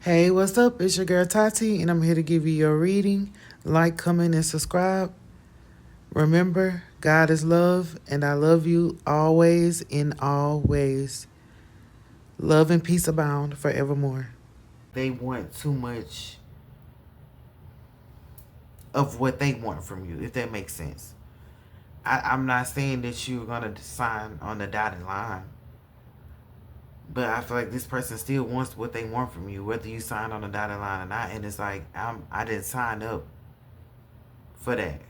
Hey, what's up? It's your girl Tati, and I'm here to give you your reading. Like, comment, and subscribe. Remember, God is love, and I love you always in all ways. Love and peace abound forevermore. They want too much of what they want from you, if that makes sense. I'm not saying that you're going to sign on the dotted line, but I feel like this person still wants what they want from you, whether you sign on the dotted line or not. And it's like, I didn't sign up for that.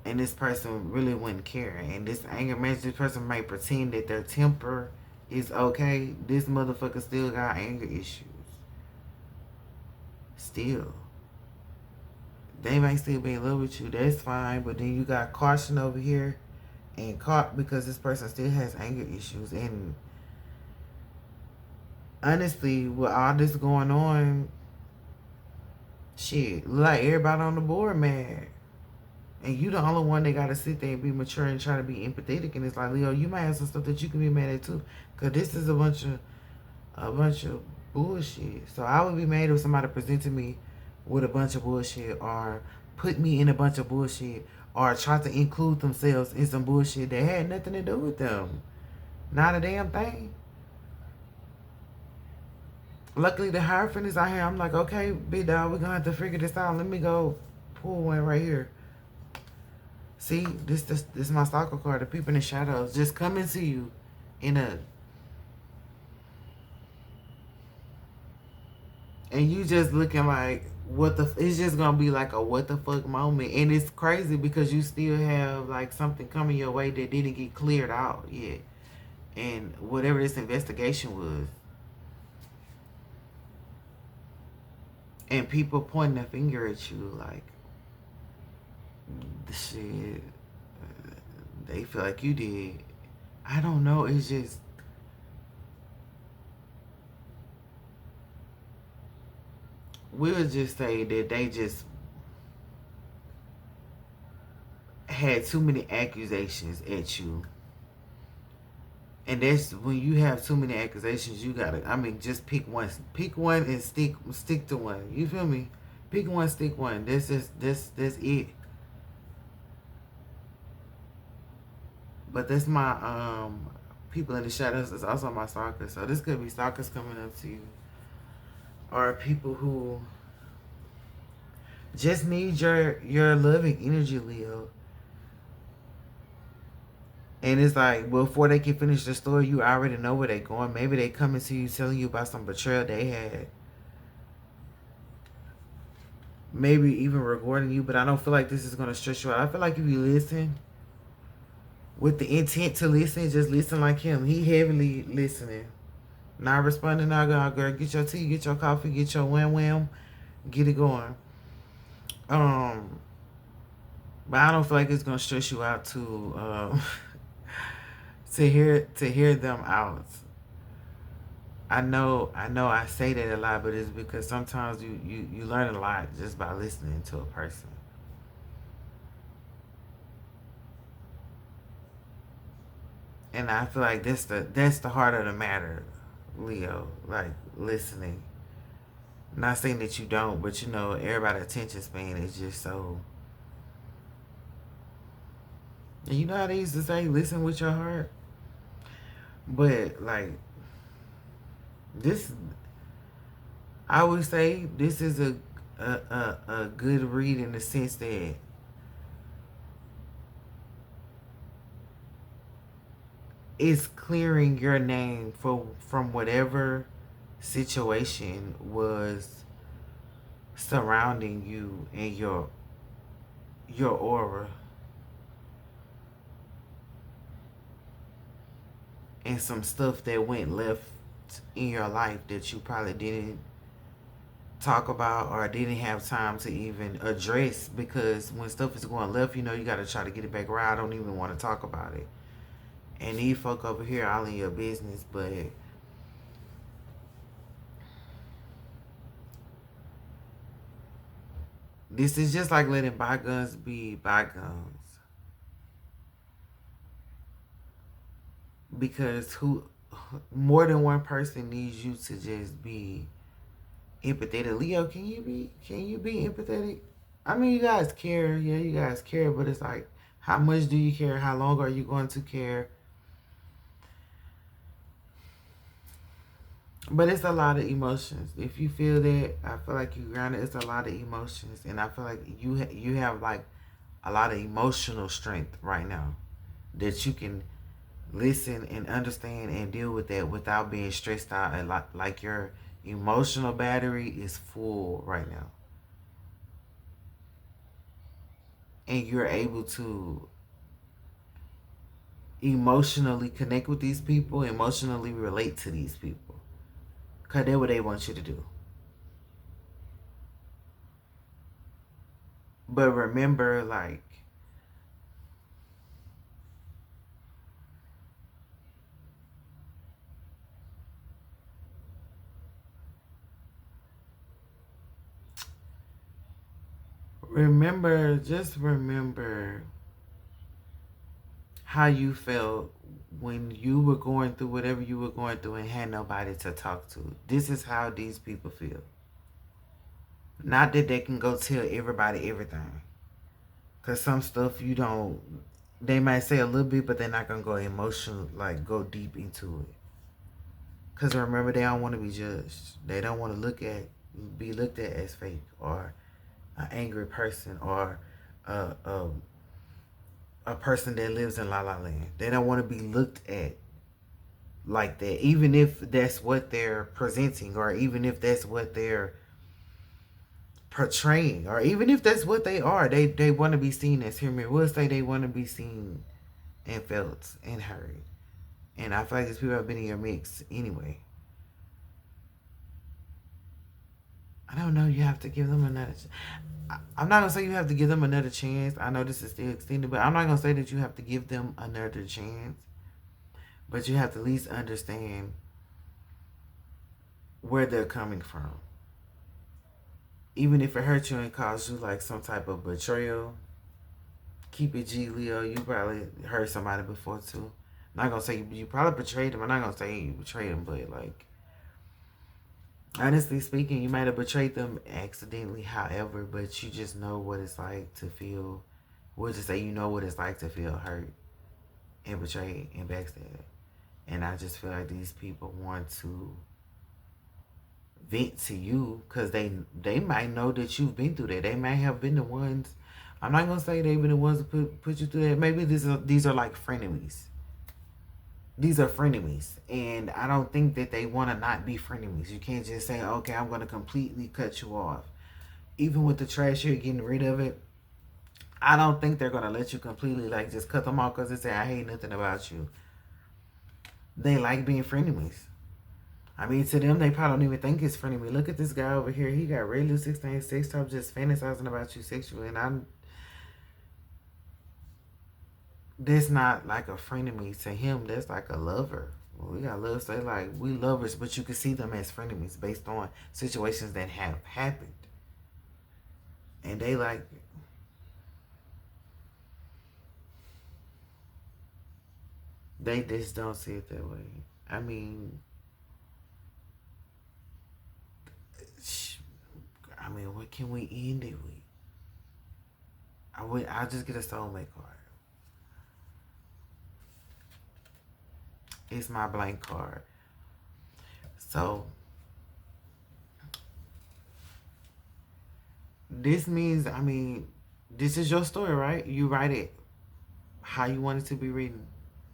And this person really wouldn't care. And this anger management, this person might pretend that their temper is okay. This motherfucker still got anger issues. Still. They might still be in love with you. That's fine. But then you got caution over here and caught because this person still has anger issues. And honestly, with all this going on, shit, like everybody on the board mad. And you the only one that gotta sit there and be mature and try to be empathetic. And it's like, Leo, you might have some stuff that you can be mad at too, cause this is a bunch of bullshit. So I would be mad if somebody presented me with a bunch of bullshit, or put me in a bunch of bullshit, or try to include themselves in some bullshit that had nothing to do with them. Not a damn thing. Luckily, the Hierophant is out here. I'm like, okay, big dog, we're gonna have to figure this out. Let me go pull one right here. See, this is my stalker card. The people in the shadows just coming to you in a, and you just looking like what the. It's just gonna be like a what the fuck moment, and it's crazy because you still have like something coming your way that didn't get cleared out yet, and whatever this investigation was, and people pointing a finger at you like, the shit, they feel like you did. I don't know. It's just, we'll just say that they just had too many accusations at you. And that's when you have too many accusations, you gotta, I mean, just pick one and stick to one. You feel me? Pick one, stick one. That's it. But that's my people in the shadows is also my stalkers. So this could be stalkers coming up to you, or people who just need your loving energy, Leo. And it's like, before they can finish the story, you already know where they're going. Maybe they coming to you telling you about some betrayal they had. Maybe even regarding you, but I don't feel like this is going to stress you out. I feel like if you listen with the intent to listen, just listen like him. He heavily listening. Not responding, now, girl. Get your tea, get your coffee, get your wham wham, get it going. Um, but I don't feel like it's gonna stress you out to hear them out. I know I say that a lot, but it's because sometimes you learn a lot just by listening to a person. And I feel like that's the heart of the matter, Leo. Like, listening. Not saying that you don't, but everybody's attention span is just so. And you know how they used to say, listen with your heart? But like, this, I would say this is a good read in the sense that it's clearing your name from whatever situation was surrounding you and your aura, and some stuff that went left in your life that you probably didn't talk about or didn't have time to even address, because when stuff is going left, you got to try to get it back right. I don't even want to talk about it. And these folk over here all in your business, but this is just like letting bygones be bygones. Because who more than one person needs you to just be empathetic. Leo, can you be empathetic? I mean, you guys care. Yeah, you guys care, but it's like, how much do you care? How long are you going to care? But it's a lot of emotions. If you feel that, I feel like you grounded. It's a lot of emotions, and I feel like you have like a lot of emotional strength right now that you can listen and understand and deal with that without being stressed out. And like your emotional battery is full right now, and you're able to emotionally connect with these people, emotionally relate to these people, cause that's what they want you to do. But remember, like, just remember how you felt when you were going through whatever you were going through and had nobody to talk to. This is how these people feel. Not that they can go tell everybody everything. Because some stuff you don't, they might say a little bit, but they're not going to go emotional, like go deep into it. Because remember, they don't want to be judged. They don't want to be looked at as fake or an angry person or a, a, a person that lives in La La Land. They don't want to be looked at like that, even if that's what they're presenting, or even if that's what they're portraying, or even if that's what they are. They want to be seen as human. We'll say they want to be seen and felt and heard. And I feel like these people have been in your mix anyway. I don't know. You have to give them another. I'm not gonna say you have to give them another chance. I know this is still extended, but I'm not gonna say that you have to give them another chance. But you have to at least understand where they're coming from. Even if it hurts you and caused you like some type of betrayal, keep it G, Leo. You probably hurt somebody before too. I'm not gonna say you probably betrayed them. I'm not gonna say you betrayed them, but like, honestly speaking, you might have betrayed them accidentally, however, but you just know what it's like to feel, we'll just say you know what it's like to feel hurt and betrayed and backstabbed. And I just feel like these people want to vent to you because they might know that you've been through that. They might have been the ones. I'm not gonna say they've been the ones that put you through that. Maybe these are like frenemies. These are frenemies, and I don't think that they want to not be frenemies. You can't just say, okay, I'm gonna completely cut you off. Even with the trash, you're getting rid of it. I don't think they're gonna let you completely like just cut them off because they say I hate nothing about you. They like being frenemies. I mean, to them, they probably don't even think it's frenemy. Look at this guy over here. He got regular 16 sex talk, just fantasizing about you sexually, and that's not like a frenemy to him. That's like a lover. Well, we got love, say like we lovers, but you can see them as frenemies based on situations that have happened, and they just don't see it that way. I mean, what can we end it with? I'll just get a soulmate card. It's my blank card. So this means, I mean, this is your story, right? You write it how you want it to be written.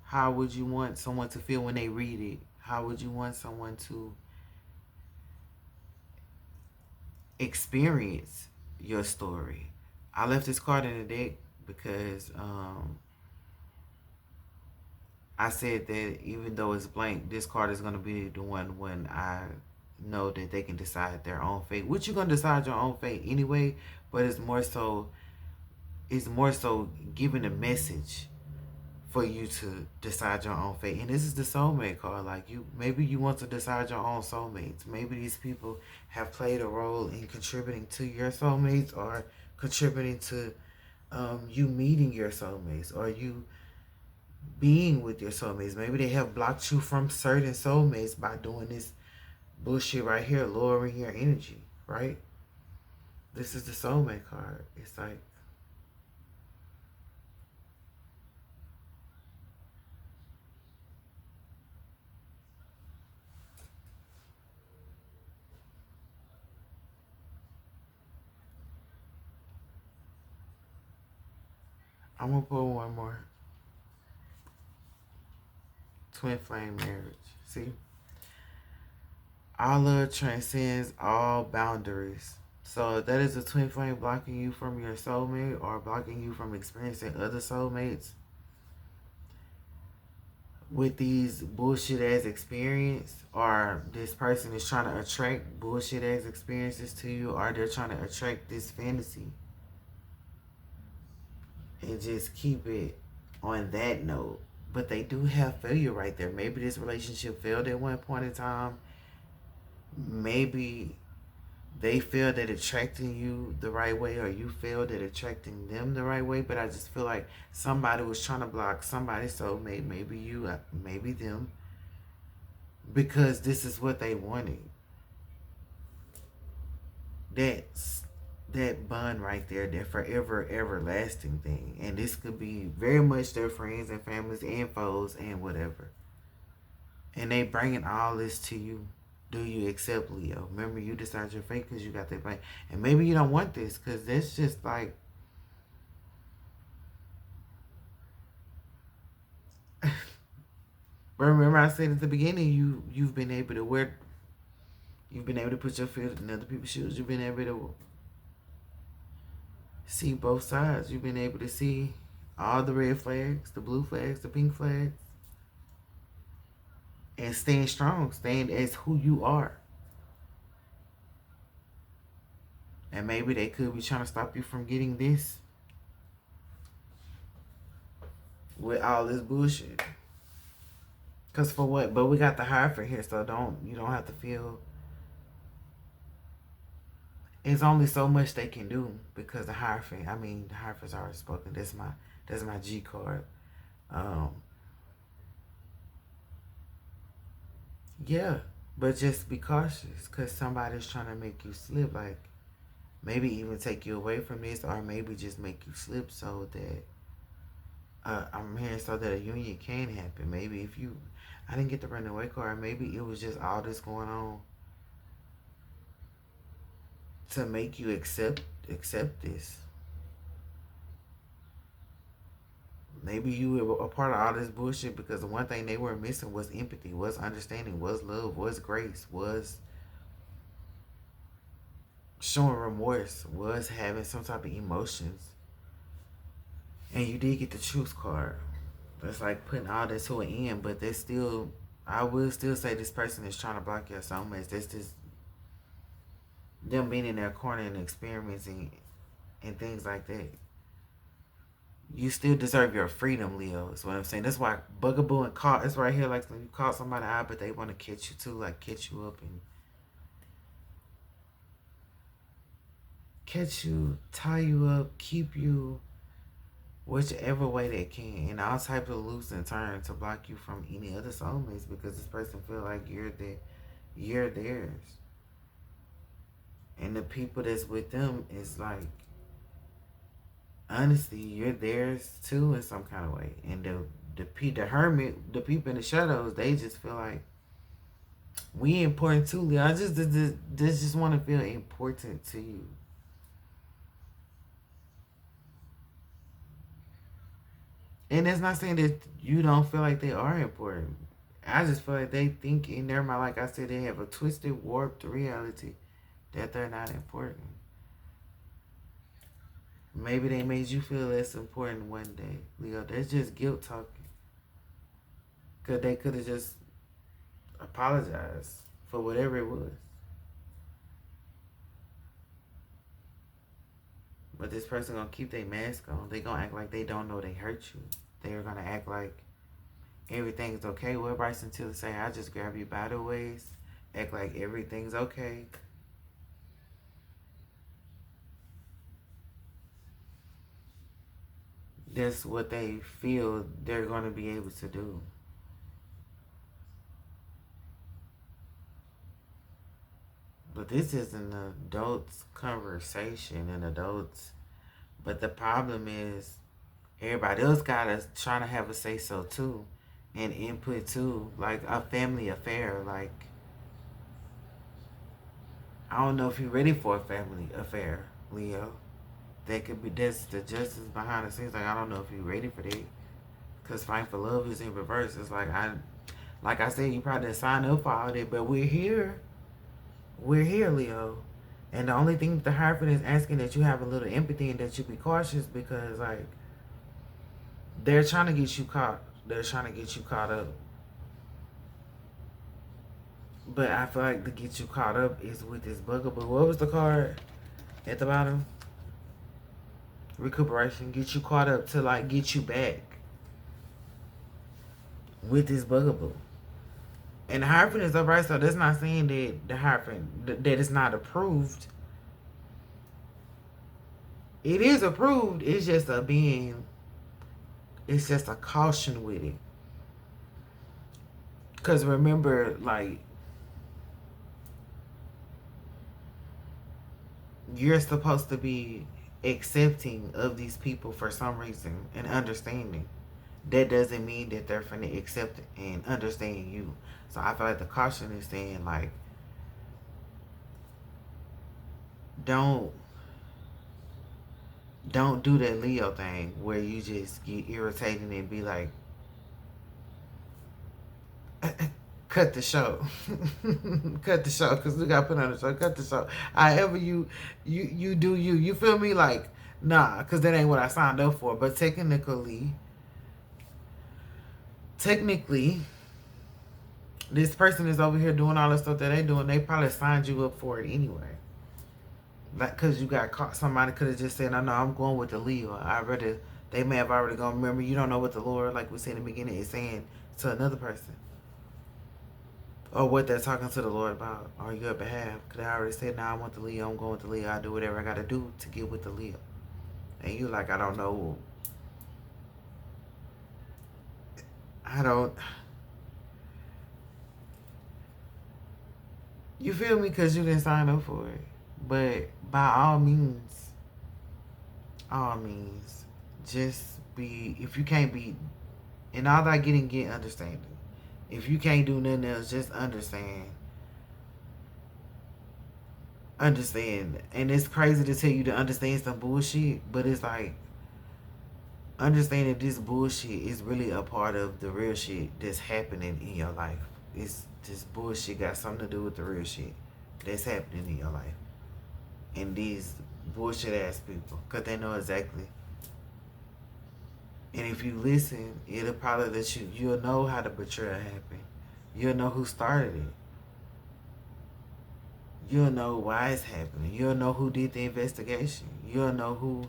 How would you want someone to feel when they read it? How would you want someone to experience your story? I left this card in the deck because I said that even though it's blank, this card is going to be the one when I know that they can decide their own fate. Which you're going to decide your own fate anyway, but it's more so giving a message for you to decide your own fate. And this is the soulmate card. Like, maybe you want to decide your own soulmates. Maybe these people have played a role in contributing to your soulmates, or contributing to you meeting your soulmates, or you being with your soulmates. Maybe they have blocked you from certain soulmates by doing this bullshit right here, lowering your energy, right? This is the soulmate card. It's like, I'm gonna put one more. Twin flame marriage. See? Our love transcends all boundaries. So if that is a twin flame blocking you from your soulmate or blocking you from experiencing other soulmates with these bullshit ass experience, or this person is trying to attract bullshit ass experiences to you, or they're trying to attract this fantasy and just keep it on that note. But they do have failure right there. Maybe this relationship failed at one point in time. Maybe they failed at attracting you the right way, or you failed at attracting them the right way. But I just feel like somebody was trying to block somebody's soulmate, maybe you, maybe them, because this is what they wanted. That's that bond right there, that forever everlasting thing. And this could be very much their friends and families and foes and whatever. And they bringing all this to you. Do you accept, Leo? Remember, you decide your fate because you got that plan. And maybe you don't want this because that's just like, remember I said at the beginning, you've been able to wear, you've been able to put your foot in other people's shoes. You've been able to see both sides. You've been able to see all the red flags, the blue flags, the pink flags, and stand strong, stand as who you are. And maybe they could be trying to stop you from getting this with all this bullshit. Cause for what? But we got the Hierophant here, so you don't have to feel. It's only so much they can do because the Hierophant. I mean, the Hierophant's already spoken. That's my G card. Um, yeah, but just be cautious, cause somebody's trying to make you slip. Like maybe even take you away from this, or maybe just make you slip so that I'm hearing so that a union can happen. Maybe if you, I didn't get the run away card. Maybe it was just all this going on to make you accept this. Maybe you were a part of all this bullshit because the one thing they were missing was empathy, was understanding, was love, was grace, was showing remorse, was having some type of emotions. And you did get the truth card. It's like putting all this to an end, but there's still, I will still say this person is trying to block your soulmates. That's just them being in their corner and experimenting and things like that. You still deserve your freedom, Leo. Is what I'm saying. That's why bugaboo and caught is right here. Like when you caught somebody out, but they want to catch you too, like catch you up and catch you, tie you up, keep you whichever way they can, and all types of loops and turn to block you from any other soulmates because this person feel like you're theirs, and the people that's with them is like honestly you're theirs too in some kind of way, and the hermit, the people in the shadows, they just feel like we important too, Leo. I just want to feel important to you. And that's not saying that you don't feel like they are important. I just feel like they think in their mind, like I said, they have a twisted, warped reality that they're not important. Maybe they made you feel less important one day, Leo. That's just guilt talking. Because they could have just apologized for whatever it was. But this person gonna keep their mask on. They gonna act like they don't know they hurt you. They're gonna act like everything's okay. Well, Bryson Tiller say, I just grab you by the waist. Act like everything's okay. That's what they feel they're gonna be able to do. But this is an adults conversation and adults. But the problem is everybody else gotta trying to have a say so too, and input too, like a family affair. Like I don't know if you're ready for a family affair, Leo. That could be that's the justice behind the scenes. Like I don't know if you're ready for that. Cause fight for love is in reverse. It's like I said, you probably didn't sign up for all that, but we're here. We're here, Leo. And the only thing the Hierophant is asking that you have a little empathy and that you be cautious because like they're trying to get you caught. They're trying to get you caught up. But I feel like to get you caught up is with this bugaboo. What was the card at the bottom? Recuperation. Get you caught up to like get you back with this bugaboo. And the Hierophant is upright, so that's not saying that the Hierophant that it's not approved. It is approved. It's just a being. It's just a caution with it. Cause remember, like you're supposed to be accepting of these people for some reason and understanding. That doesn't mean that they're finna accept and understand you. So I feel like the caution is saying like don't do that Leo thing where you just get irritated and be like cut the show. Cut the show because we got to put on the show. Cut the show. However you do you. You feel me? Like, nah, because that ain't what I signed up for. But technically, this person is over here doing all the stuff that they doing. They probably signed you up for it anyway. Like, because you got caught. Somebody could have just said, no, I'm going with the Leo. They may have already gone. Remember, you don't know what the Lord, like we said in the beginning, is saying to another person. Or what they're talking to the Lord about on your behalf. Because I already said, I want the Leo. I'm going with the Leo. I do whatever I got to do to get with the Leo. And you like, I don't know. You feel me? Because you didn't sign up for it. But by all means, just be, if you can't be, in all that getting, get understanding. If you can't do nothing else, just understand. Understand. And it's crazy to tell you to understand some bullshit, but it's like, understand that this bullshit is really a part of the real shit that's happening in your life. It's this bullshit got something to do with the real shit that's happening in your life. And these bullshit ass people, because they know exactly. And if you listen, it'll probably let you'll know how the betrayal happened. You'll know who started it. You'll know why it's happening. You'll know who did the investigation. You'll know who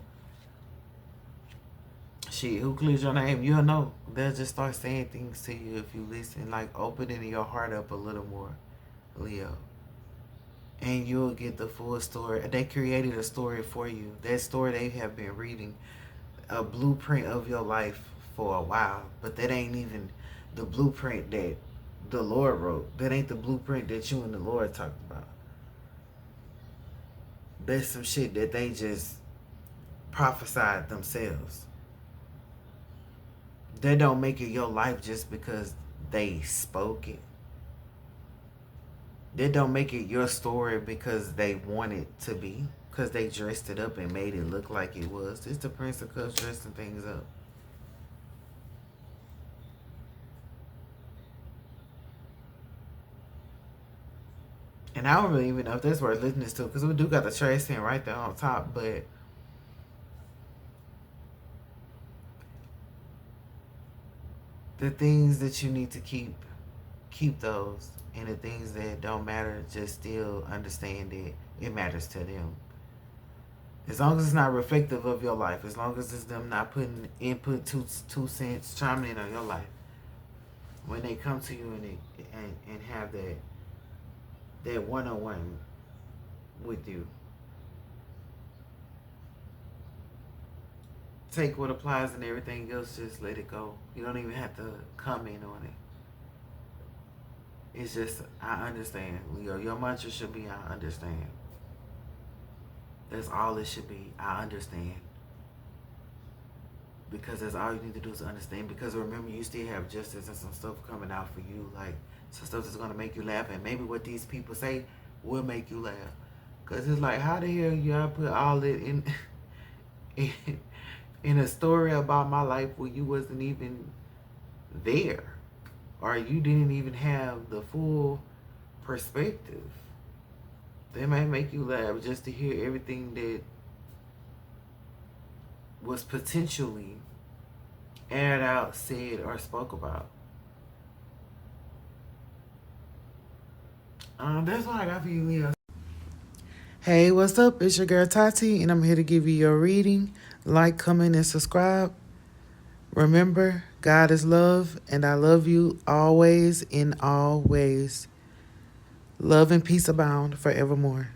clears your name. You'll know. They'll just start saying things to you if you listen, like opening your heart up a little more, Leo. And you'll get the full story. They created a story for you. That story they have been reading, a blueprint of your life for a while. But that ain't even the blueprint that the Lord wrote. That ain't the blueprint that you and the Lord talked about. That's some shit that they just prophesied themselves. They don't make it your life just because they spoke it. They don't make it your story because they want it to be. Because they dressed it up and made it look like it was. It's the Prince of Cups dressing things up. And I don't really even know if that's worth listening to, because we do got the trash can right there on top, but the things that you need to keep those. And the things that don't matter, just still understand that it matters to them. As long as it's not reflective of your life, as long as it's them not putting input, two cents, chiming in on your life. When they come to you and have that one-on-one with you. Take what applies and everything else, just let it go. You don't even have to comment on it. It's just, I understand, Leo. Your mantra should be, I understand. That's all it should be. I understand. Because that's all you need to do is understand. Because remember, you still have justice and some stuff coming out for you. Like, some stuff that's going to make you laugh. And maybe what these people say will make you laugh. Because it's like, how the hell y'all put all it in, in a story about my life where you wasn't even there? Or you didn't even have the full perspective. They might make you laugh just to hear everything that was potentially aired out, said, or spoke about. That's what I got for you, Leo. Hey, what's up? It's your girl Tati, and I'm here to give you your reading. Like, comment, and subscribe. Remember, God is love, and I love you always in all ways. Love and peace abound forevermore.